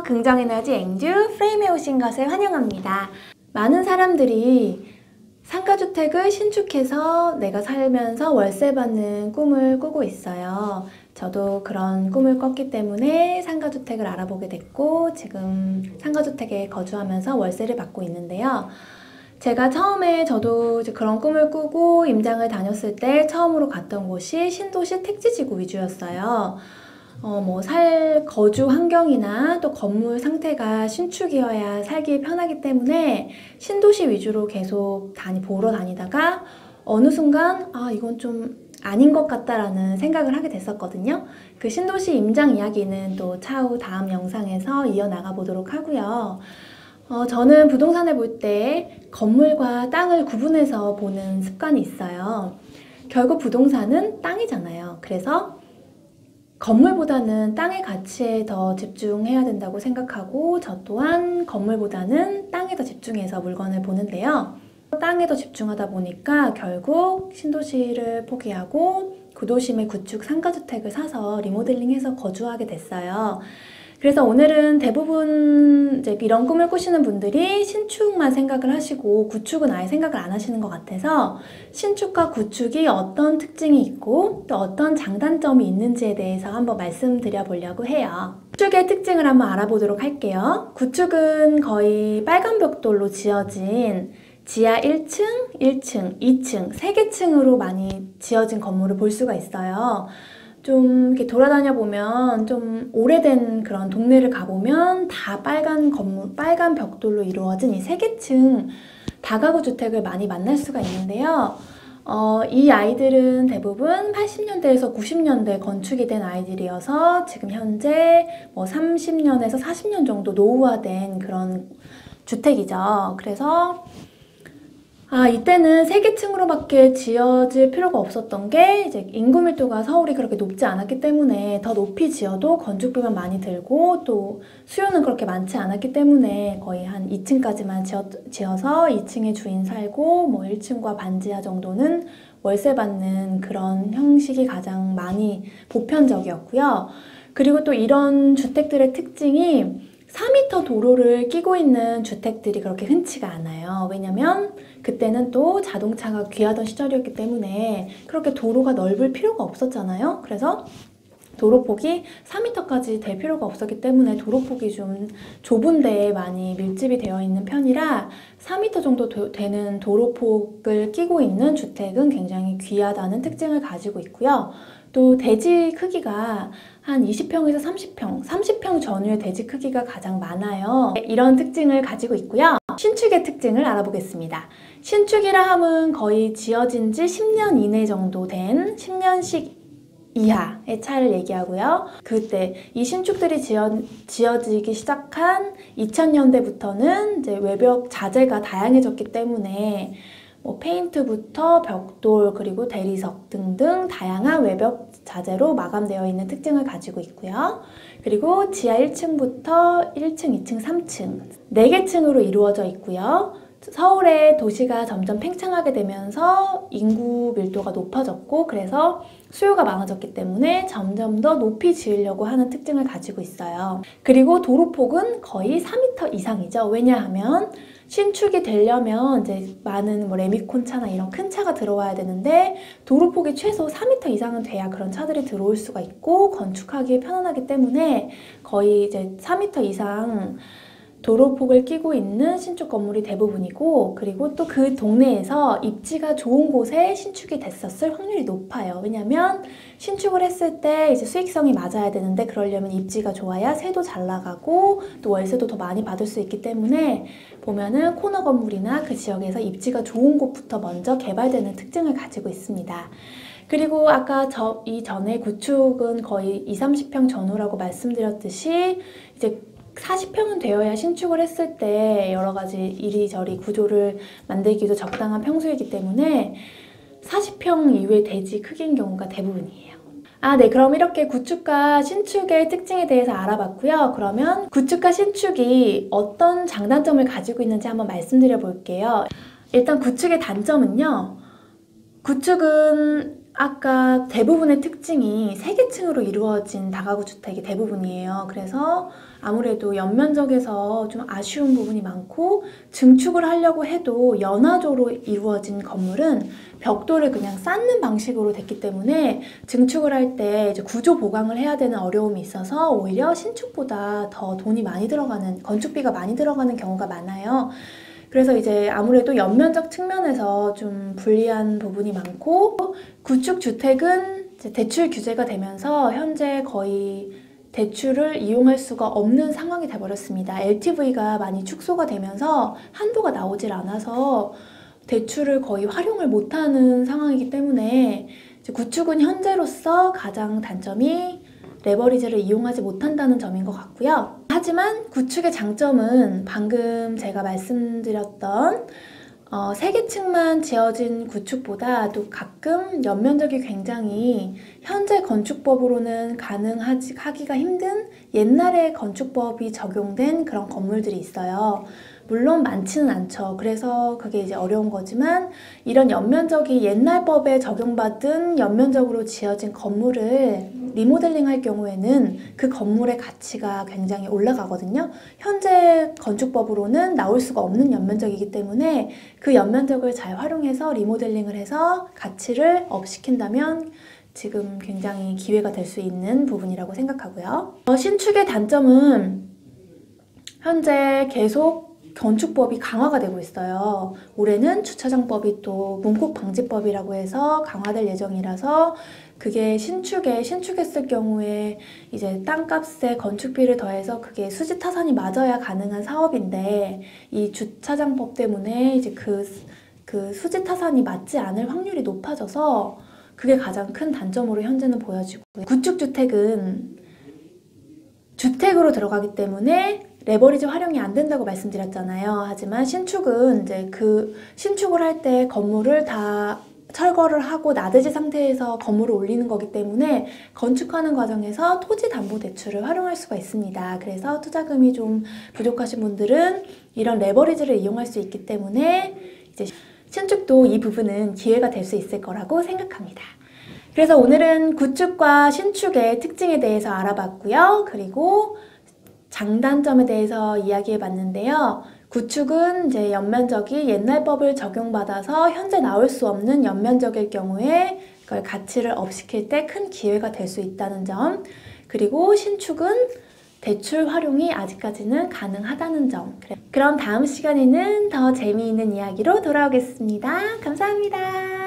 긍정에너지 앵주 프레임에 오신 것을 환영합니다. 많은 사람들이 상가주택을 신축해서 내가 살면서 월세 받는 꿈을 꾸고 있어요. 저도 그런 꿈을 꿨기 때문에 상가주택을 알아보게 됐고 지금 상가주택에 거주하면서 월세를 받고 있는데요. 제가 처음에 저도 그런 꿈을 꾸고 임장을 다녔을 때 처음으로 갔던 곳이 신도시 택지지구 위주였어요. 거주 환경이나 또 건물 상태가 신축이어야 살기 편하기 때문에 신도시 위주로 계속 보러 다니다가 어느 순간 이건 좀 아닌 것 같다라는 생각을 하게 됐었거든요. 그 신도시 임장 이야기는 또 차후 다음 영상에서 이어나가 보도록 하고요. 저는 부동산을 볼 때 건물과 땅을 구분해서 보는 습관이 있어요. 결국 부동산은 땅이잖아요. 그래서 건물보다는 땅의 가치에 더 집중해야 된다고 생각하고 저 또한 건물보다는 땅에 더 집중해서 물건을 보는데요. 땅에 더 집중하다 보니까 결국 신도시를 포기하고 구도심의 구축 상가주택을 사서 리모델링해서 거주하게 됐어요. 그래서 오늘은 대부분 이제 이런 꿈을 꾸시는 분들이 신축만 생각을 하시고 구축은 아예 생각을 안 하시는 것 같아서 신축과 구축이 어떤 특징이 있고 또 어떤 장단점이 있는지에 대해서 한번 말씀드려 보려고 해요. 구축의 특징을 한번 알아보도록 할게요. 구축은 거의 빨간 벽돌로 지어진 지하 1층, 1층, 2층, 3개 층으로 많이 지어진 건물을 볼 수가 있어요. 좀 이렇게 돌아다녀 보면 좀 오래된 그런 동네를 가보면 다 빨간 건물, 빨간 벽돌로 이루어진 이 3개층 다가구 주택을 많이 만날 수가 있는데요. 이 아이들은 대부분 80년대에서 90년대 건축이 된 아이들이어서 지금 현재 30년에서 40년 정도 노후화된 그런 주택이죠. 그래서 이때는 3개층으로밖에 지어질 필요가 없었던 게 이제 인구 밀도가 서울이 그렇게 높지 않았기 때문에 더 높이 지어도 건축비만 많이 들고 또 수요는 그렇게 많지 않았기 때문에 거의 한 2층까지만 지어서 2층에 주인 살고 1층과 반지하 정도는 월세 받는 그런 형식이 가장 많이 보편적이었고요. 그리고 또 이런 주택들의 특징이 4m 도로를 끼고 있는 주택들이 그렇게 흔치가 않아요. 왜냐면 그때는 또 자동차가 귀하던 시절이었기 때문에 그렇게 도로가 넓을 필요가 없었잖아요. 그래서 도로폭이 4m까지 될 필요가 없었기 때문에 도로폭이 좀 좁은 데에 많이 밀집이 되어 있는 편이라 4m 정도 되는 도로폭을 끼고 있는 주택은 굉장히 귀하다는 특징을 가지고 있고요. 또 대지 크기가 한 20평에서 30평, 30평 전후의 대지 크기가 가장 많아요. 이런 특징을 가지고 있고요. 신축의 특징을 알아보겠습니다. 신축이라 함은 거의 지어진 지 10년 이내 정도 된 10년씩 이하의 차를 얘기하고요. 그때 이 신축들이 지어지기 시작한 2000년대부터는 이제 외벽 자재가 다양해졌기 때문에 페인트부터 벽돌 그리고 대리석 등등 다양한 외벽 자재로 마감되어 있는 특징을 가지고 있고요. 그리고 지하 1층부터 1층, 2층, 3층 4개 층으로 이루어져 있고요. 서울의 도시가 점점 팽창하게 되면서 인구 밀도가 높아졌고 그래서 수요가 많아졌기 때문에 점점 더 높이 지으려고 하는 특징을 가지고 있어요. 그리고 도로폭은 거의 4m 이상이죠. 왜냐하면 신축이 되려면 이제 많은 레미콘 차나 이런 큰 차가 들어와야 되는데 도로폭이 최소 4m 이상은 돼야 그런 차들이 들어올 수가 있고 건축하기 편안하기 때문에 거의 이제 4m 이상 도로폭을 끼고 있는 신축 건물이 대부분이고 그리고 또 그 동네에서 입지가 좋은 곳에 신축이 됐었을 확률이 높아요. 왜냐면 신축을 했을 때 이제 수익성이 맞아야 되는데 그러려면 입지가 좋아야 세도 잘 나가고 또 월세도 더 많이 받을 수 있기 때문에 보면은 코너 건물이나 그 지역에서 입지가 좋은 곳부터 먼저 개발되는 특징을 가지고 있습니다. 그리고 아까 이전에 구축은 거의 20-30평 전후라고 말씀드렸듯이 이제 40평은 되어야 신축을 했을 때 여러 가지 이리저리 구조를 만들기도 적당한 평수이기 때문에 40평 이후의 대지 크기인 경우가 대부분이에요. 네, 그럼 이렇게 구축과 신축의 특징에 대해서 알아봤고요. 그러면 구축과 신축이 어떤 장단점을 가지고 있는지 한번 말씀드려 볼게요. 일단 구축의 단점은요. 구축은 아까 대부분의 특징이 3개 층으로 이루어진 다가구 주택이 대부분이에요. 그래서 아무래도 연면적에서 좀 아쉬운 부분이 많고 증축을 하려고 해도 연화조로 이루어진 건물은 벽돌을 그냥 쌓는 방식으로 됐기 때문에 증축을 할 때 이제 구조 보강을 해야 되는 어려움이 있어서 오히려 신축보다 더 돈이 많이 들어가는, 건축비가 많이 들어가는 경우가 많아요. 그래서 이제 아무래도 연면적 측면에서 좀 불리한 부분이 많고, 구축주택은 이제 대출 규제가 되면서 현재 거의 대출을 이용할 수가 없는 상황이 돼버렸습니다. LTV가 많이 축소가 되면서 한도가 나오질 않아서 대출을 거의 활용을 못하는 상황이기 때문에 이제 구축은 현재로서 가장 단점이 레버리지를 이용하지 못한다는 점인 것 같고요. 하지만 구축의 장점은 방금 제가 말씀드렸던 3개층만 지어진 구축보다 또 가끔 연면적이 굉장히 현재 건축법으로는 가능하기가 힘든 옛날의 건축법이 적용된 그런 건물들이 있어요. 물론 많지는 않죠. 그래서 그게 이제 어려운 거지만 이런 연면적이 옛날 법에 적용받은 연면적으로 지어진 건물을 리모델링 할 경우에는 그 건물의 가치가 굉장히 올라가거든요. 현재 건축법으로는 나올 수가 없는 연면적이기 때문에 그 연면적을 잘 활용해서 리모델링을 해서 가치를 업시킨다면 지금 굉장히 기회가 될 수 있는 부분이라고 생각하고요. 신축의 단점은 현재 계속 건축법이 강화가 되고 있어요. 올해는 주차장법이 또 문콕방지법이라고 해서 강화될 예정이라서 그게 신축했을 경우에 이제 땅값에 건축비를 더해서 그게 수지 타산이 맞아야 가능한 사업인데 이 주차장법 때문에 이제 그 수지 타산이 맞지 않을 확률이 높아져서 그게 가장 큰 단점으로 현재는 보여지고, 구축주택은 주택으로 들어가기 때문에 레버리지 활용이 안 된다고 말씀드렸잖아요. 하지만 신축은 이제 그 신축을 할 때 건물을 다 철거를 하고 나대지 상태에서 건물을 올리는 거기 때문에 건축하는 과정에서 토지담보대출을 활용할 수가 있습니다. 그래서 투자금이 좀 부족하신 분들은 이런 레버리지를 이용할 수 있기 때문에 이제 신축도 이 부분은 기회가 될 수 있을 거라고 생각합니다. 그래서 오늘은 구축과 신축의 특징에 대해서 알아봤고요. 그리고 장단점에 대해서 이야기해 봤는데요. 구축은 이제 연면적이 옛날 법을 적용받아서 현재 나올 수 없는 연면적일 경우에 그걸 가치를 업시킬 때 큰 기회가 될 수 있다는 점, 그리고 신축은 대출 활용이 아직까지는 가능하다는 점. 그럼 다음 시간에는 더 재미있는 이야기로 돌아오겠습니다. 감사합니다.